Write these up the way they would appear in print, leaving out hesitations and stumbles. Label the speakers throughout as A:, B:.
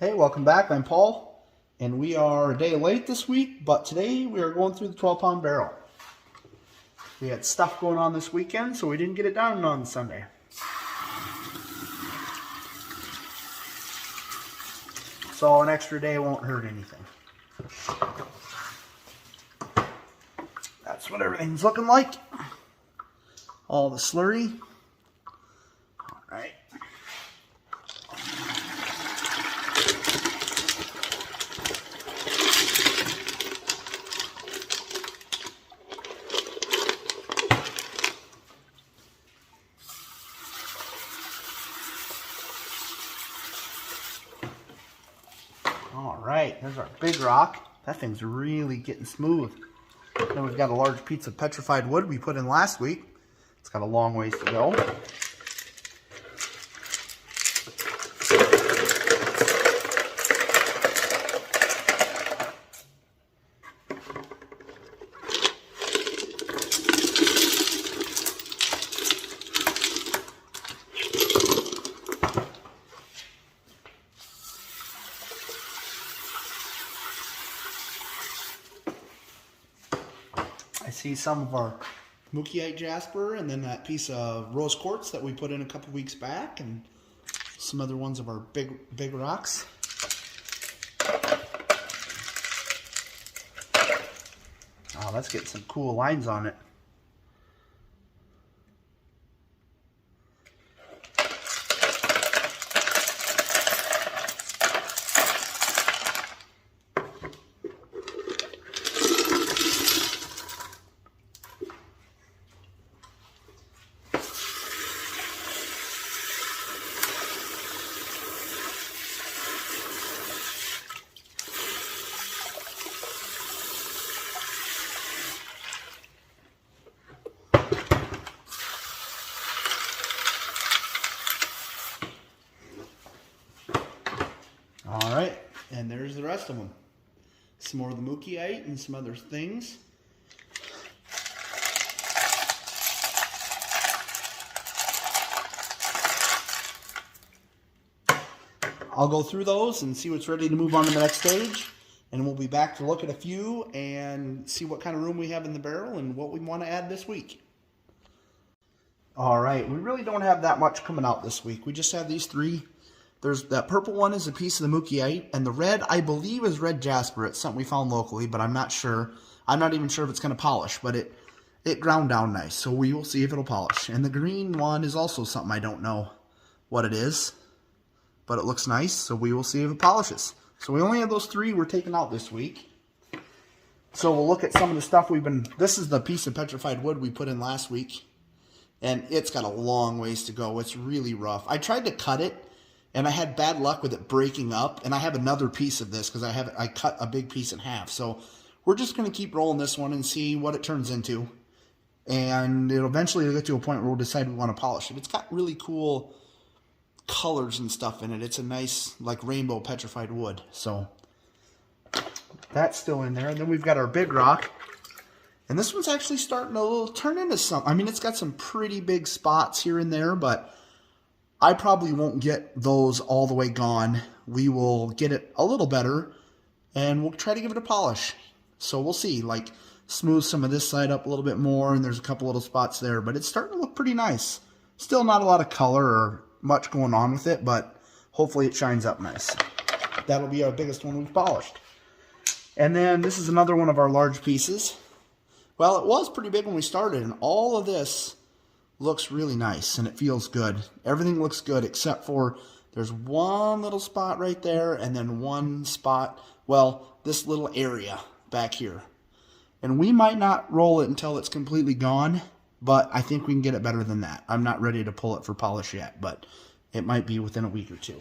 A: Hey, welcome back. I'm Paul, and we are a day late this week, but today we are going through the 12-pound barrel. We had stuff going on this weekend, so we didn't get it done on Sunday. So an extra day won't hurt anything. That's what everything's looking like. All the slurry. All right. Alright, there's our big rock. That thing's really getting smooth. Then we've got a large piece of petrified wood we put in last week. It's got a long ways to go. I see some of our mookiite jasper and then that piece of rose quartz that we put in a couple weeks back and some other ones of our big rocks. Oh, let's get some cool lines on it. All right, and there's the rest of them. Some more of the mookiite and some other things. I'll go through those and see what's ready to move on to the next stage, and we'll be back to look at a few and see what kind of room we have in the barrel and what we want to add this week. All right, we really don't have that much coming out this week. We just have these three. There's that purple one is a piece of the mookiite, and the red, I believe, is red jasper. It's something we found locally, but I'm not sure. I'm not even sure if it's going to polish, but it ground down nice, so we will see if it'll polish. And the green one is also something I don't know what it is, but it looks nice, so we will see if it polishes. So we only have those three we're taking out this week. So we'll look at some of the stuff we've been... This is the piece of petrified wood we put in last week, and it's got a long ways to go. It's really rough. I tried to cut it, and I had bad luck with it breaking up. And I have another piece of this because I cut a big piece in half. So we're just going to keep rolling this one and see what it turns into. And it'll eventually get to a point where we'll decide we want to polish it. It's got really cool colors and stuff in it. It's a nice, like, rainbow petrified wood. So that's still in there. And then we've got our big rock. And this one's actually starting to turn into something. I mean, it's got some pretty big spots here and there, but I probably won't get those all the way gone. We will get it a little better, and we'll try to give it a polish. So we'll see, like, smooth some of this side up a little bit more, and there's a couple little spots there, but it's starting to look pretty nice. Still not a lot of color or much going on with it, but hopefully it shines up nice. That'll be our biggest one we've polished. And then this is another one of our large pieces. Well, it was pretty big when we started, and all of this looks really nice and it feels good. Everything looks good except for there's one little spot right there and then one spot, well, this little area back here. And we might not roll it until it's completely gone, but I think we can get it better than that. I'm not ready to pull it for polish yet, but it might be within a week or two.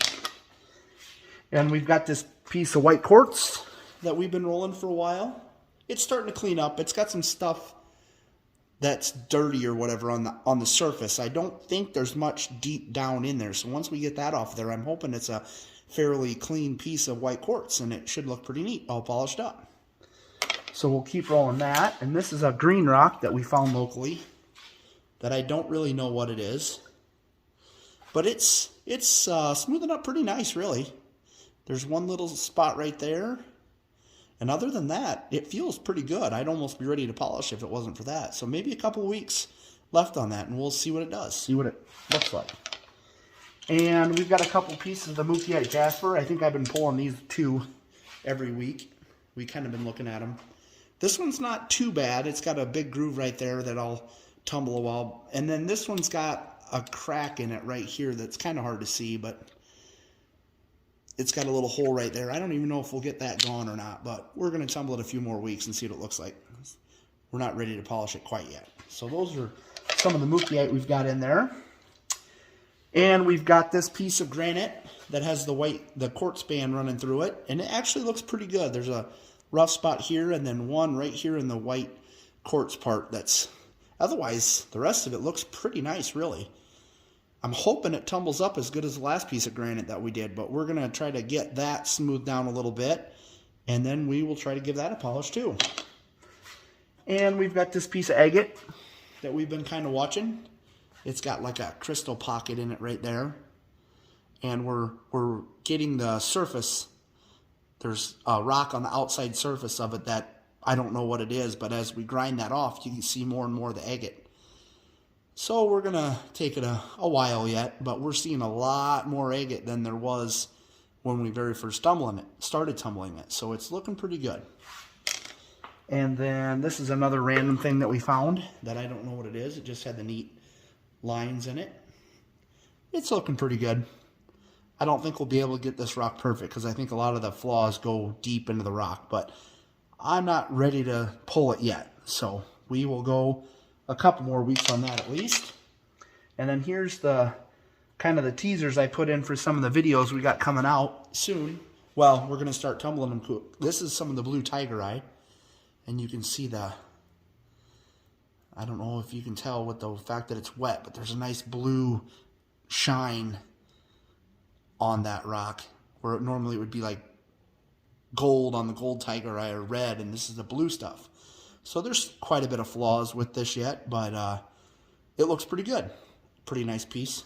A: And we've got this piece of white quartz that we've been rolling for a while. It's starting to clean up. It's got some stuff that's dirty or whatever on the surface. I don't think there's much deep down in there. So once we get that off there, I'm hoping it's a fairly clean piece of white quartz, and it should look pretty neat, all polished up. So we'll keep rolling that. And this is a green rock that we found locally that I don't really know what it is. But it's smoothing up pretty nice, really. There's one little spot right there. And other than that, it feels pretty good. I'd almost be ready to polish if it wasn't for that. So maybe a couple weeks left on that, and we'll see what it does, see what it looks like. And we've got a couple pieces of the Mookie Jasper. I think I've been pulling these two every week. We kind of been looking at them. This one's not too bad. It's got a big groove right there that I'll tumble a while. And then this one's got a crack in it right here that's kind of hard to see, but it's got a little hole right there. I don't even know if we'll get that gone or not, but we're going to tumble it a few more weeks and see what it looks like. We're not ready to polish it quite yet. So those are some of the Mookie we've got in there. And we've got this piece of granite that has the quartz band running through it, and it actually looks pretty good. There's a rough spot here and then one right here in the white quartz part that's, otherwise the rest of it looks pretty nice, really. I'm hoping it tumbles up as good as the last piece of granite that we did, but we're going to try to get that smoothed down a little bit, and then we will try to give that a polish too. And we've got this piece of agate that we've been kind of watching. It's got like a crystal pocket in it right there. And we're getting the surface. There's a rock on the outside surface of it that I don't know what it is, but as we grind that off, you can see more and more of the agate. So we're going to take it a while yet, but we're seeing a lot more agate than there was when we very first started tumbling it. So it's looking pretty good. And then this is another random thing that we found that I don't know what it is. It just had the neat lines in it. It's looking pretty good. I don't think we'll be able to get this rock perfect because I think a lot of the flaws go deep into the rock, but I'm not ready to pull it yet. So we will go a couple more weeks on that at least. And then here's the kind of the teasers I put in for some of the videos we got coming out soon. Well, we're going to start tumbling them. This is some of the blue tiger eye. And you can see the, I don't know if you can tell with the fact that it's wet, but there's a nice blue shine on that rock, where it normally would be like gold on the gold tiger eye or red, and this is the blue stuff. So there's quite a bit of flaws with this yet, but it looks pretty good. Pretty nice piece.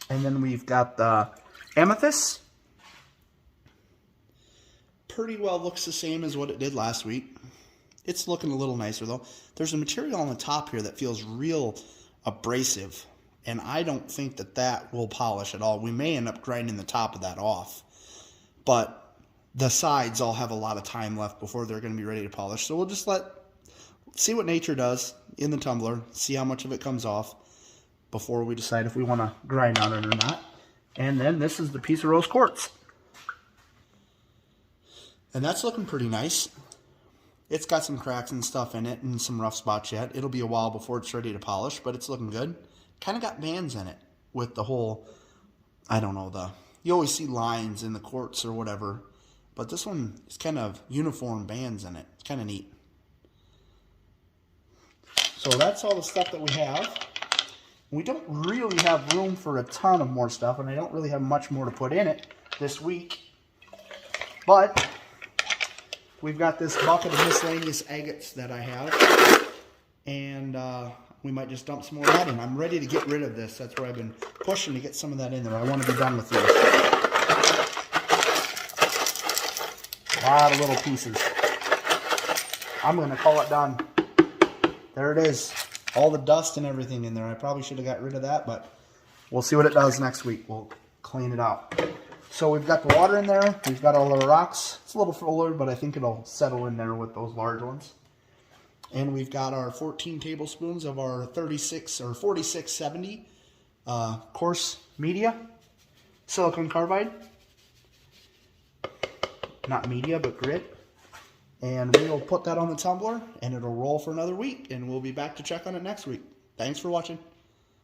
A: And then we've got the amethyst. Pretty well looks the same as what it did last week. It's looking a little nicer though. There's a material on the top here that feels real abrasive, and I don't think that that will polish at all. We may end up grinding the top of that off, but the sides all have a lot of time left before they're going to be ready to polish. So we'll just see what nature does in the tumbler, see how much of it comes off before we decide if we want to grind on it or not. And then this is the piece of rose quartz. And that's looking pretty nice. It's got some cracks and stuff in it and some rough spots yet. It'll be a while before it's ready to polish, but it's looking good. Kind of got bands in it with the whole, I don't know, you always see lines in the quartz or whatever, but this one is kind of uniform bands in it. It's kind of neat. So that's all the stuff that we have. We don't really have room for a ton of more stuff, and I don't really have much more to put in it this week, but we've got this bucket of miscellaneous agates that I have, and we might just dump some more of that in. I'm ready to get rid of this. That's where I've been pushing to get some of that in there. I want to be done with this. A lot of little pieces. I'm going to call it done. There it is. All the dust and everything in there. I probably should have got rid of that, but we'll see what it does next week. We'll clean it out. So we've got the water in there. We've got all the rocks. It's a little fuller, but I think it'll settle in there with those large ones. And we've got our 14 tablespoons of our 36 or 4670 coarse media, silicon carbide. Not media, but grit. And we'll put that on the tumbler, and it'll roll for another week, and we'll be back to check on it next week. Thanks for watching.